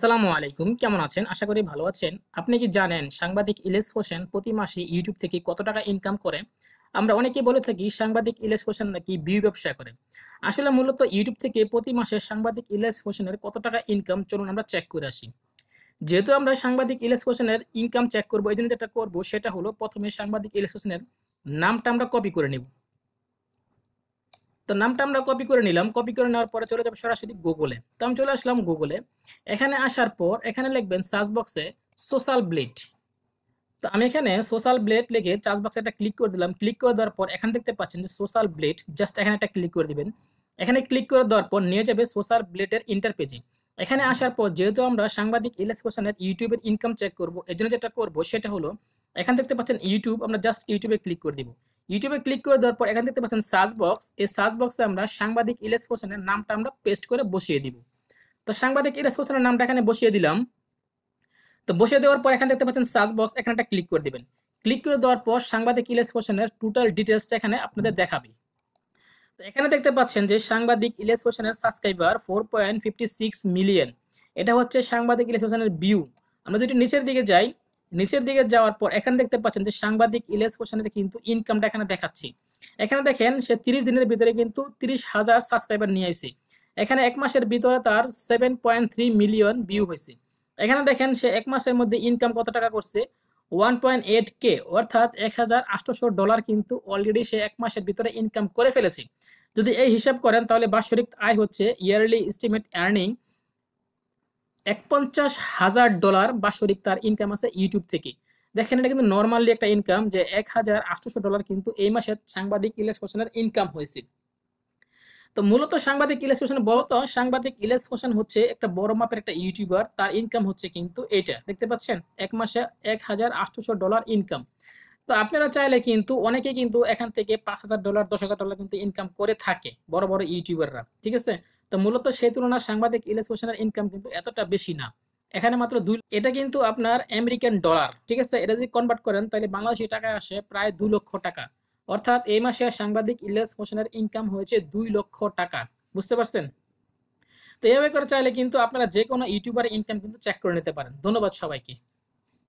আসসালামু আলাইকুম, কেমন আছেন? আশা করি ভালো আছেন। আপনি কি জানেন সাংবাদিক ইলিয়াস হোসেন প্রতি মাসে ইউটিউব থেকে কত টাকা ইনকাম করে? আমরা অনেকেই বলে থাকি সাংবাদিক ইলিয়াস হোসেন নাকি ভিউ ব্যবসা করে। আসলে মূলত ইউটিউব থেকে প্রতি মাসে সাংবাদিক ইলিয়াস হোসেনের কত টাকা ইনকাম চলুন আমরা চেক করে আসি। যেহেতু আমরা সাংবাদিক ইলিয়াস হোসেনের ইনকাম চেক করব, এই জন্য যেটা করব সেটা হলো প্রথমে সাংবাদিক ইলিয়াস হোসেনের নামটা আমরা কপি করে নেব। তো নামটা আমরা কপি করে নিলাম। কপি করে নেওয়ার পরে চলে যাবো সরাসরি গুগলে। তো আমি চলে আসলাম গুগলে। এখানে আসার পর এখানে লিখবেন সার্চ বক্সে সোশ্যাল ব্লেড। তো আমি এখানে সোশ্যাল ব্লেড লিখে সার্চ বক্সে একটা ক্লিক করে দিলাম। ক্লিক করে দেওয়ার পর এখানে দেখতে পাচ্ছেন যে সোশ্যাল ব্লেড, জাস্ট এখানে একটা ক্লিক করে দিবেন। এখানে ক্লিক করে দেওয়ার পর নিয়ে যাবে সোশ্যাল ব্লেডের ইন্টার পেজে। এখানে আসার পর যেহেতু আমরা সাংবাদিক ইলিয়াস হোসেনের ইউটিউবের ইনকাম চেক করব, এর জন্য যেটা করব সেটা হলো এখানে দেখতে পাচ্ছেন ইউটিউব, আমরা জাস্ট ইউটিউবে ক্লিক করে দিব। ইউটিউবে ক্লিক করে দেওয়ার পর এখানে দেখতে পাচ্ছেন সার্চ বক্স, এই সার্চ বক্সে আমরা সাংবাদিক ইলিয়াস হোসেনের নামটা আমরা পেস্ট করে বসিয়ে দিব। তো সাংবাদিক ইলিয়াস হোসেনের নামটা এখানে বসিয়ে দিলাম। তো বসিয়ে দেওয়ার পর এখানে দেখতে পাচ্ছেন সার্চ বক্স, এখানে একটা ক্লিক করে দিবেন। ক্লিক করে দেওয়ার পর সাংবাদিক ইলিয়াস হোসেনের টোটাল ডিটেলসটা এখানে আপনাদের দেখাবে। তো এখানে দেখতে পাচ্ছেন যে সাংবাদিক ইলিয়াস হোসেনের সাবস্ক্রাইবার 4.56 মিলিয়ন। এটা হচ্ছে সাংবাদিক ইলিয়াস হোসেনের ভিউ। আমরা যদি নিচের দিকে যাই, নিচের দিকে যাওয়ার পর এখানে দেখতে পাচ্ছেন যে সাংবাদিক ইলিয়াস হোসেনের কিন্তু ইনকামটা এখানে দেখাচ্ছি। এখানে দেখেন সে 30 দিনের ভিতরে কিন্তু 30,000 সাবস্ক্রাইবার নিয়ে আসছে। এখানে এক মাসের ভিতরে তার 7.3 মিলিয়ন ভিউ হয়েছে। এখানে দেখেন সে এক মাসের মধ্যে ইনকাম কত টাকা করছে, 1.8K, অর্থাৎ $1,800 কিন্তু অলরেডি সে এক মাসের ভিতরে ইনকাম করে ফেলেছে। যদি এই হিসাব করেন তাহলে বাৎসরিক আয় হচ্ছে ইয়ারলি এস্টিমেট আর্নিং $51,000 বাৎসরিক তার ইনকাম আছে ইউটিউব থেকে। দেখেন এটা কিন্তু নর্মালি একটা ইনকাম যে $1,800 কিন্তু এই মাসে সাংবাদিক ইলিয়াস হোসেনের ইনকাম হয়েছে। তো মূলত সাংবাদিক ইলিয়াস হোসেন বলতো, সাংবাদিক ইলিয়াস হোসেন হচ্ছে একটা বড় মাপের একটা ইউটিউবার, তার ইনকাম হচ্ছে কিন্তু এটা দেখতে পাচ্ছেন এক মাসে $1,800 ইনকাম। তো আপনারা চাইলে কিন্তু অনেকে কিন্তু এখান থেকে $5,000 $10,000 কিন্তু ইনকাম করে থাকে বড় বড় ইউটিউবাররা, ঠিক আছে। তো মূলত সেই তুলনায় সাংবাদিক ইলিয়াস হোসেনের ইনকাম কিন্তু এতটা বেশি না। এখানে মাত্র দুই, এটা কিন্তু আপনার আমেরিকান ডলার, ঠিক আছে। এটা যদি কনভার্ট করেন তাহলে বাংলাদেশি টাকায় আসে প্রায় 2 লক্ষ টাকা। অর্থাৎ এই মাসে সাংবাদিক ইলিয়াস হোসেনের ইনকাম হয়েছে 2 লক্ষ টাকা। বুঝতে পারছেন? তো এইভাবে করে চাইলে কিন্তু আপনারা যে কোনো ইউটিউবারের ইনকাম কিন্তু চেক করে নিতে পারেন। ধন্যবাদ সবাইকে।